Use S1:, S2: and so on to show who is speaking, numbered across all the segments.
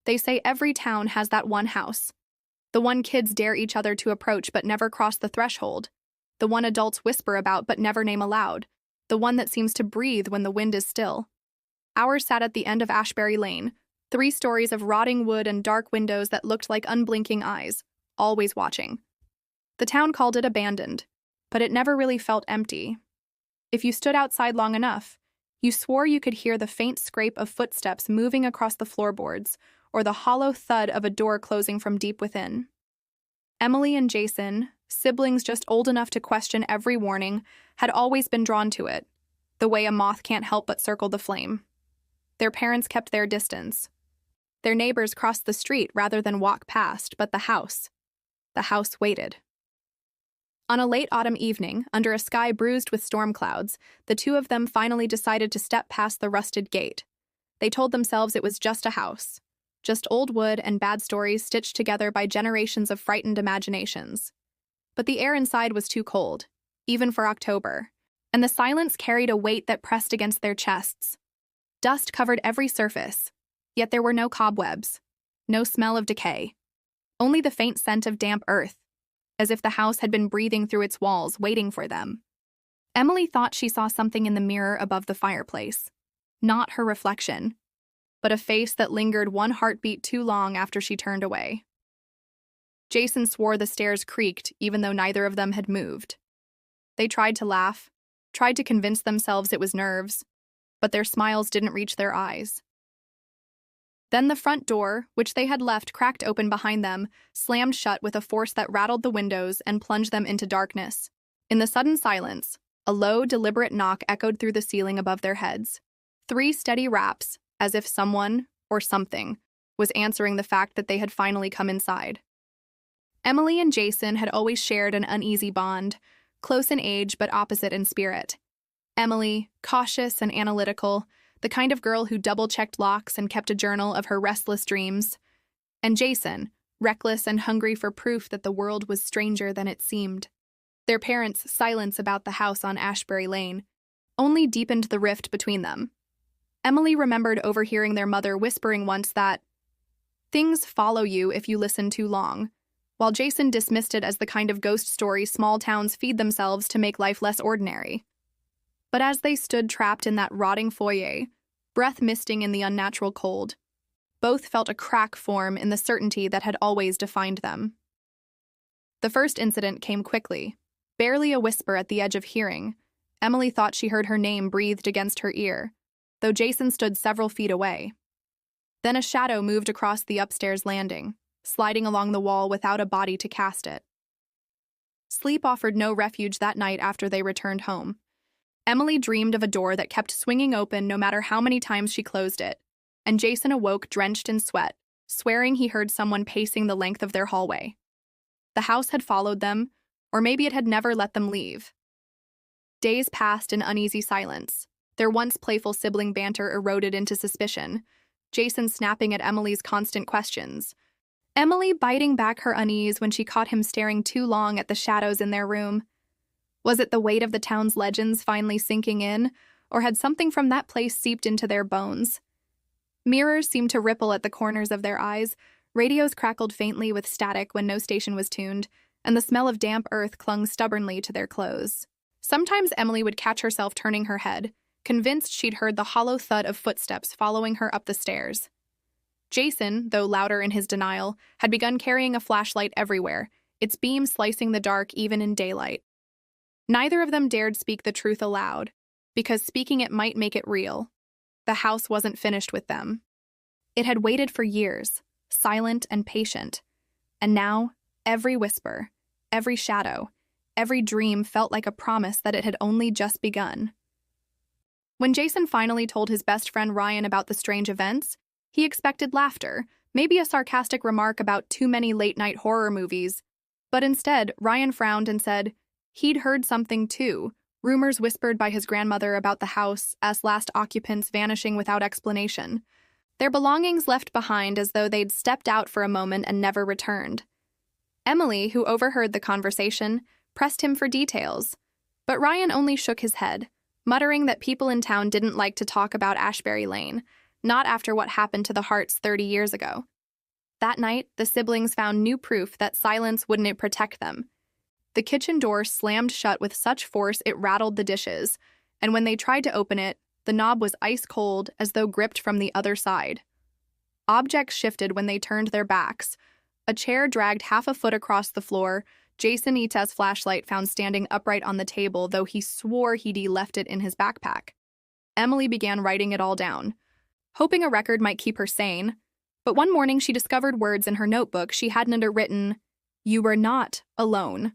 S1: They say every town has that one house. The one kids dare each other to approach but never cross the threshold. The one adults whisper about but never name aloud. The one that seems to breathe when the wind is still. Ours sat at the end of Ashbury Lane, 3 stories of rotting wood and dark windows that looked like unblinking eyes, always watching. The town called it abandoned, but it never really felt empty. If you stood outside long enough, you swore you could hear the faint scrape of footsteps moving across the floorboards or the hollow thud of a door closing from deep within. Emily and Jason, siblings just old enough to question every warning, had always been drawn to it, the way a moth can't help but circle the flame. Their parents kept their distance. Their neighbors crossed the street rather than walk past, but the house waited. On a late autumn evening, under a sky bruised with storm clouds, the two of them finally decided to step past the rusted gate. They told themselves it was just a house, just old wood and bad stories stitched together by generations of frightened imaginations. But the air inside was too cold, even for October, and the silence carried a weight that pressed against their chests. Dust covered every surface, yet there were no cobwebs, no smell of decay, only the faint scent of damp earth, as if the house had been breathing through its walls, waiting for them. Emily thought she saw something in the mirror above the fireplace. Not her reflection, but a face that lingered one heartbeat too long after she turned away. Jason swore the stairs creaked, even though neither of them had moved. They tried to laugh, tried to convince themselves it was nerves, but their smiles didn't reach their eyes. Then the front door, which they had left cracked open behind them, slammed shut with a force that rattled the windows and plunged them into darkness. In the sudden silence, a low, deliberate knock echoed through the ceiling above their heads. 3 steady raps, as if someone, or something, was answering the fact that they had finally come inside. Emily and Jason had always shared an uneasy bond, close in age but opposite in spirit. Emily, cautious and analytical, the kind of girl who double-checked locks and kept a journal of her restless dreams. And Jason, reckless and hungry for proof that the world was stranger than it seemed. Their parents' silence about the house on Ashbury Lane only deepened the rift between them. Emily remembered overhearing their mother whispering once that things follow you if you listen too long, while Jason dismissed it as the kind of ghost story small towns feed themselves to make life less ordinary. But as they stood trapped in that rotting foyer, breath misting in the unnatural cold, both felt a crack form in the certainty that had always defined them. The first incident came quickly, barely a whisper at the edge of hearing. Emily thought she heard her name breathed against her ear, though Jason stood several feet away. Then a shadow moved across the upstairs landing, sliding along the wall without a body to cast it. Sleep offered no refuge that night after they returned home. Emily dreamed of a door that kept swinging open no matter how many times she closed it, and Jason awoke drenched in sweat, swearing he heard someone pacing the length of their hallway. The house had followed them, or maybe it had never let them leave. Days passed in uneasy silence. Their once playful sibling banter eroded into suspicion, Jason snapping at Emily's constant questions, Emily biting back her unease when she caught him staring too long at the shadows in their room. Was it the weight of the town's legends finally sinking in, or had something from that place seeped into their bones? Mirrors seemed to ripple at the corners of their eyes, radios crackled faintly with static when no station was tuned, and the smell of damp earth clung stubbornly to their clothes. Sometimes Emily would catch herself turning her head, convinced she'd heard the hollow thud of footsteps following her up the stairs. Jason, though louder in his denial, had begun carrying a flashlight everywhere, its beam slicing the dark even in daylight. Neither of them dared speak the truth aloud, because speaking it might make it real. The house wasn't finished with them. It had waited for years, silent and patient, and now every whisper, every shadow, every dream felt like a promise that it had only just begun. When Jason finally told his best friend Ryan about the strange events, he expected laughter, maybe a sarcastic remark about too many late-night horror movies, but instead, Ryan frowned and said he'd heard something too, rumors whispered by his grandmother about the house as last occupants vanishing without explanation, their belongings left behind as though they'd stepped out for a moment and never returned. Emily, who overheard the conversation, pressed him for details, but Ryan only shook his head, muttering that people in town didn't like to talk about Ashbury Lane, Not after what happened to the Harts 30 years ago. That night, the siblings found new proof that silence wouldn't protect them. The kitchen door slammed shut with such force it rattled the dishes, and when they tried to open it, the knob was ice cold as though gripped from the other side. Objects shifted when they turned their backs. A chair dragged half a foot across the floor. Jason Ita's flashlight found standing upright on the table, though he swore he'd left it in his backpack. Emily began writing it all down, hoping a record might keep her sane. But one morning she discovered words in her notebook she hadn't written. "You were not alone."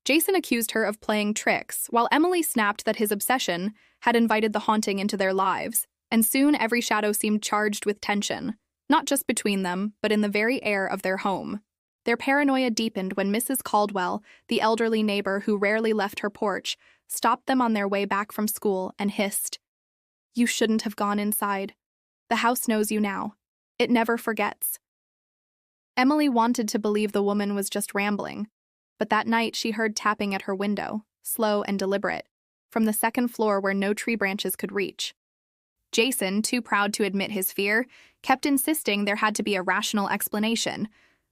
S1: Jason accused her of playing tricks, while Emily snapped that his obsession had invited the haunting into their lives, and soon every shadow seemed charged with tension, not just between them, but in the very air of their home. Their paranoia deepened when Mrs. Caldwell, the elderly neighbor who rarely left her porch, stopped them on their way back from school and hissed, "You shouldn't have gone inside. The house knows you now. It never forgets." Emily wanted to believe the woman was just rambling, but that night she heard tapping at her window, slow and deliberate, from the second floor where no tree branches could reach. Jason, too proud to admit his fear, kept insisting there had to be a rational explanation,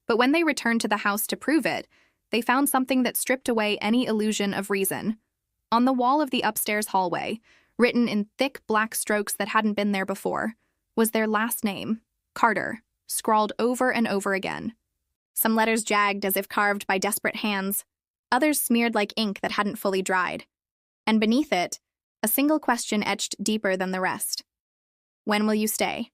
S1: but when they returned to the house to prove it, they found something that stripped away any illusion of reason. On the wall of the upstairs hallway, written in thick black strokes that hadn't been there before, was their last name, Carter, scrawled over and over again. Some letters jagged as if carved by desperate hands, others smeared like ink that hadn't fully dried. And beneath it, a single question etched deeper than the rest. When will you stay?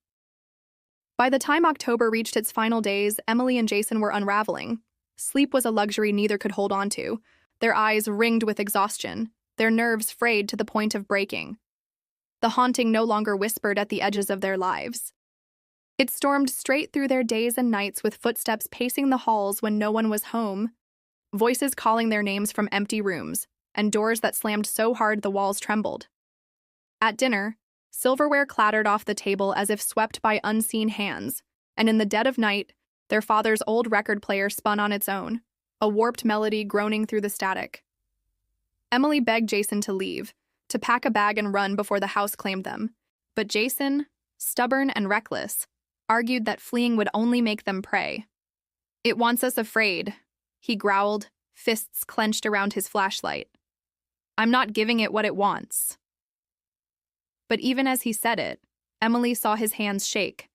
S1: By the time October reached its final days, Emily and Jason were unraveling. Sleep was a luxury neither could hold on to, their eyes ringed with exhaustion, their nerves frayed to the point of breaking. The haunting no longer whispered at the edges of their lives. It stormed straight through their days and nights with footsteps pacing the halls when no one was home, voices calling their names from empty rooms, and doors that slammed so hard the walls trembled. At dinner, silverware clattered off the table as if swept by unseen hands, and in the dead of night, their father's old record player spun on its own, a warped melody groaning through the static. Emily begged Jason to leave, to pack a bag and run before the house claimed them, but Jason, stubborn and reckless, argued that fleeing would only make them prey. "It wants us afraid," he growled, fists clenched around his flashlight. "I'm not giving it what it wants." But even as he said it, Emily saw his hands shake.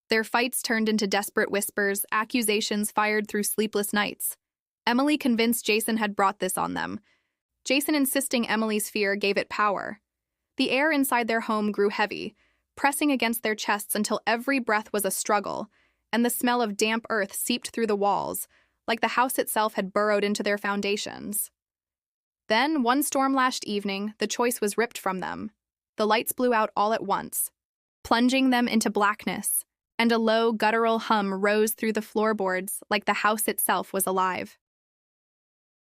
S1: Their fights turned into desperate whispers, accusations fired through sleepless nights. Emily convinced Jason had brought this on them. Jason insisting Emily's fear gave it power. The air inside their home grew heavy, pressing against their chests until every breath was a struggle, and the smell of damp earth seeped through the walls, like the house itself had burrowed into their foundations. Then, one storm-lashed evening, the choice was ripped from them. The lights blew out all at once, plunging them into blackness, and a low, guttural hum rose through the floorboards like the house itself was alive.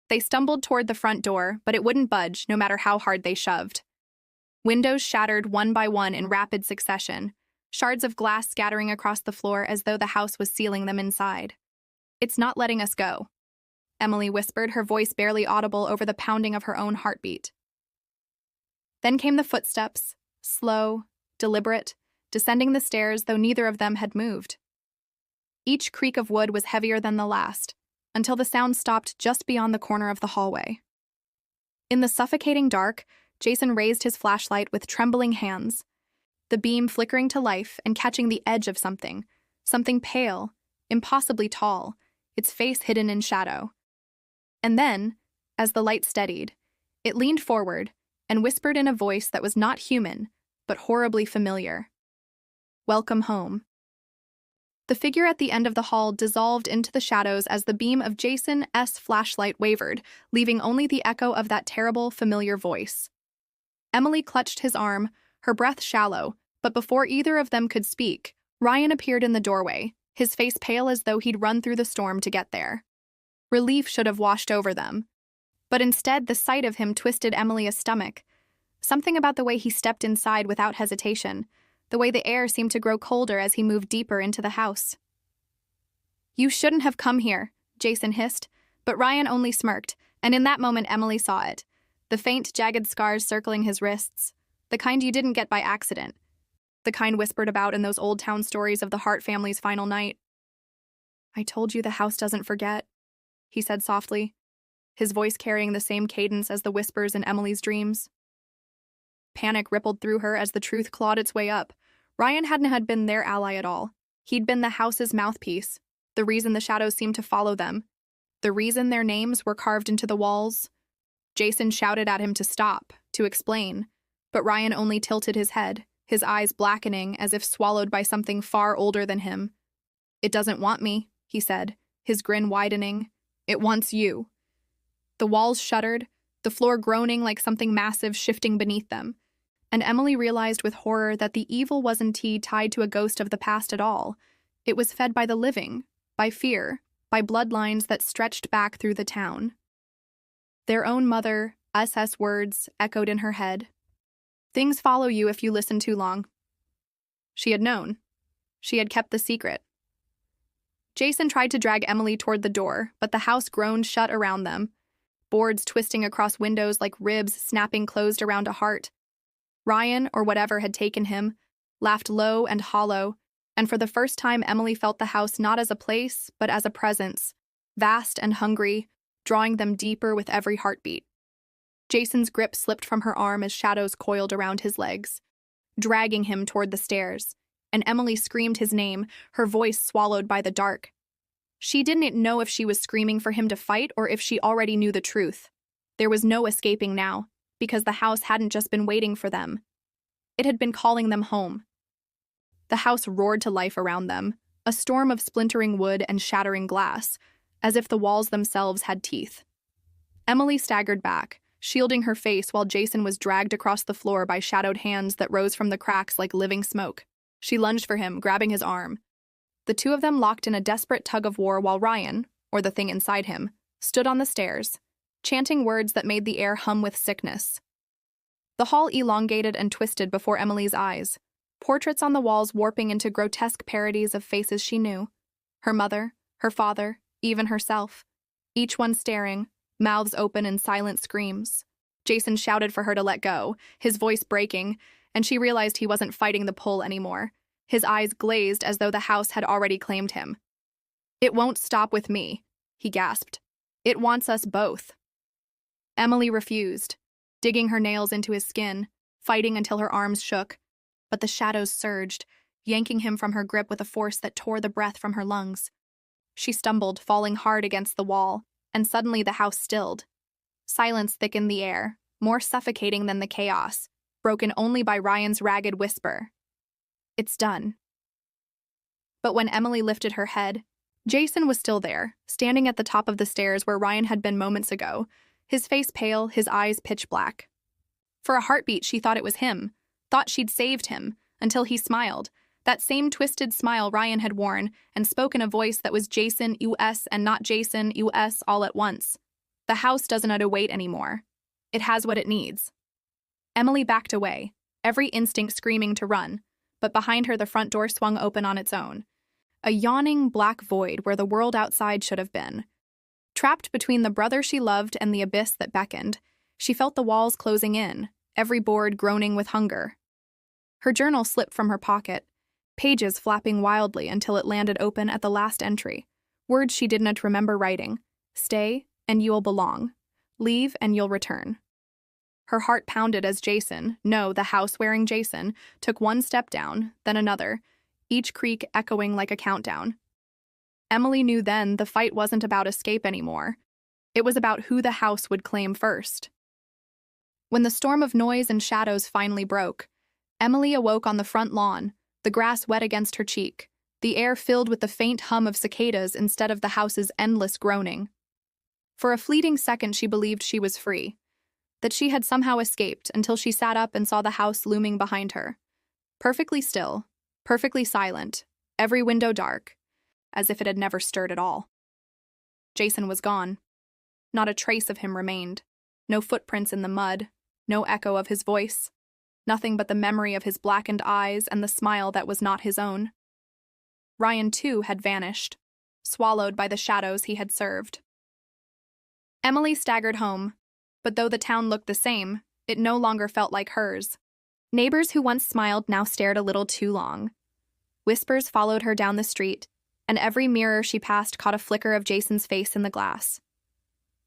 S1: They stumbled toward the front door, but it wouldn't budge no matter how hard they shoved. Windows shattered one by one in rapid succession, shards of glass scattering across the floor as though the house was sealing them inside. "It's not letting us go," Emily whispered, her voice barely audible over the pounding of her own heartbeat. Then came the footsteps, slow, deliberate, descending the stairs though neither of them had moved. Each creak of wood was heavier than the last, until the sound stopped just beyond the corner of the hallway. In the suffocating dark, Jason raised his flashlight with trembling hands, the beam flickering to life and catching the edge of something pale, impossibly tall, its face hidden in shadow. And then, as the light steadied, it leaned forward and whispered in a voice that was not human, but horribly familiar. "Welcome home." The figure at the end of the hall dissolved into the shadows as the beam of Jason's flashlight wavered, leaving only the echo of that terrible, familiar voice. Emily clutched his arm, her breath shallow, but before either of them could speak, Ryan appeared in the doorway, his face pale as though he'd run through the storm to get there. Relief should have washed over them, but instead the sight of him twisted Emily's stomach. Something about the way he stepped inside without hesitation, the way the air seemed to grow colder as he moved deeper into the house. "You shouldn't have come here," Jason hissed, but Ryan only smirked, and in that moment Emily saw it. The faint, jagged scars circling his wrists, the kind you didn't get by accident. the kind whispered about in those old town stories of the Hart family's final night. "I told you the house doesn't forget," he said softly, his voice carrying the same cadence as the whispers in Emily's dreams. Panic rippled through her as the truth clawed its way up. Ryan hadn't had been their ally at all. He'd been the house's mouthpiece, the reason the shadows seemed to follow them, the reason their names were carved into the walls. Jason shouted at him to stop, to explain, but Ryan only tilted his head, his eyes blackening as if swallowed by something far older than him. "It doesn't want me," he said, his grin widening. "It wants you." The walls shuddered, the floor groaning like something massive shifting beneath them, and Emily realized with horror that the evil wasn't tied to a ghost of the past at all. It was fed by the living, by fear, by bloodlines that stretched back through the town. Their own mother, SS words, echoed in her head. "Things follow you if you listen too long." She had known. She had kept the secret. Jason tried to drag Emily toward the door, but the house groaned shut around them, boards twisting across windows like ribs snapping closed around a heart. Ryan, or whatever had taken him, laughed low and hollow, and for the first time Emily felt the house not as a place, but as a presence, vast and hungry, drawing them deeper with every heartbeat. Jason's grip slipped from her arm as shadows coiled around his legs, dragging him toward the stairs, and Emily screamed his name, her voice swallowed by the dark. She didn't know if she was screaming for him to fight or if she already knew the truth. There was no escaping now, because the house hadn't just been waiting for them. It had been calling them home. The house roared to life around them, a storm of splintering wood and shattering glass, as if the walls themselves had teeth. Emily staggered back, shielding her face while Jason was dragged across the floor by shadowed hands that rose from the cracks like living smoke. She lunged for him, grabbing his arm. The two of them locked in a desperate tug-of-war while Ryan, or the thing inside him, stood on the stairs, chanting words that made the air hum with sickness. The hall elongated and twisted before Emily's eyes, portraits on the walls warping into grotesque parodies of faces she knew. Her mother, her father, even herself. Each one staring, mouths open in silent screams. Jason shouted for her to let go, his voice breaking, and she realized he wasn't fighting the pull anymore. His eyes glazed as though the house had already claimed him. "It won't stop with me," he gasped. "It wants us both." Emily refused, digging her nails into his skin, fighting until her arms shook, but the shadows surged, yanking him from her grip with a force that tore the breath from her lungs. She stumbled, falling hard against the wall, and suddenly the house stilled. Silence thickened the air, more suffocating than the chaos, broken only by Ryan's ragged whisper. "It's done." But when Emily lifted her head, Jason was still there, standing at the top of the stairs where Ryan had been moments ago, his face pale, his eyes pitch black. For a heartbeat, she thought it was him, thought she'd saved him, until he smiled, that same twisted smile Ryan had worn, and spoke in a voice that was Jason US and not Jason US all at once. "The house doesn't have to wait anymore. It has what it needs." Emily backed away, every instinct screaming to run, but behind her the front door swung open on its own. A yawning black void where the world outside should have been. Trapped between the brother she loved and the abyss that beckoned, she felt the walls closing in, every board groaning with hunger. Her journal slipped from her pocket, pages flapping wildly until it landed open at the last entry. Words she didn't remember writing. "Stay, and you'll belong. Leave, and you'll return." Her heart pounded as Jason, no, the house-wearing Jason, took one step down, then another, each creak echoing like a countdown. Emily knew then the fight wasn't about escape anymore. It was about who the house would claim first. When the storm of noise and shadows finally broke, Emily awoke on the front lawn, the grass wet against her cheek, the air filled with the faint hum of cicadas instead of the house's endless groaning. For a fleeting second she believed she was free, that she had somehow escaped until she sat up and saw the house looming behind her. Perfectly still, perfectly silent, every window dark, as if it had never stirred at all. Jason was gone. Not a trace of him remained. No footprints in the mud, no echo of his voice. Nothing but the memory of his blackened eyes and the smile that was not his own. Ryan, too, had vanished, swallowed by the shadows he had served. Emily staggered home, but though the town looked the same, it no longer felt like hers. Neighbors who once smiled now stared a little too long. Whispers followed her down the street, and every mirror she passed caught a flicker of Jason's face in the glass.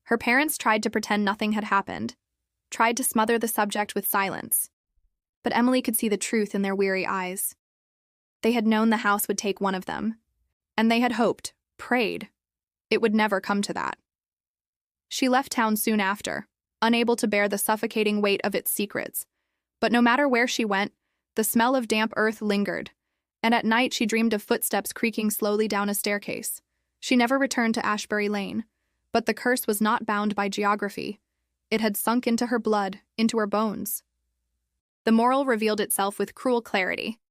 S1: Her parents tried to pretend nothing had happened, tried to smother the subject with silence. But Emily could see the truth in their weary eyes. They had known the house would take one of them, and they had hoped, prayed, it would never come to that. She left town soon after, unable to bear the suffocating weight of its secrets. But no matter where she went, the smell of damp earth lingered, and at night she dreamed of footsteps creaking slowly down a staircase. She never returned to Ashbury Lane, but the curse was not bound by geography. It had sunk into her blood, into her bones. The moral revealed itself with cruel clarity.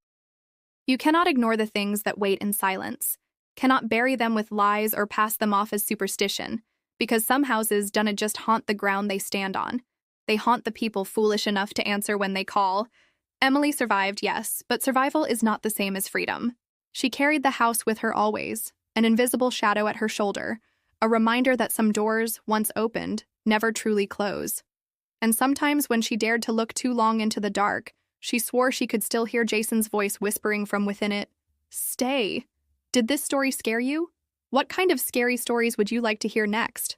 S1: You cannot ignore the things that wait in silence, cannot bury them with lies or pass them off as superstition, because some houses don't just haunt the ground they stand on. They haunt the people foolish enough to answer when they call. Emily survived, yes, but survival is not the same as freedom. She carried the house with her always, an invisible shadow at her shoulder, a reminder that some doors, once opened, never truly close. And sometimes when she dared to look too long into the dark, she swore she could still hear Jason's voice whispering from within it, "Stay." Did this story scare you? What kind of scary stories would you like to hear next?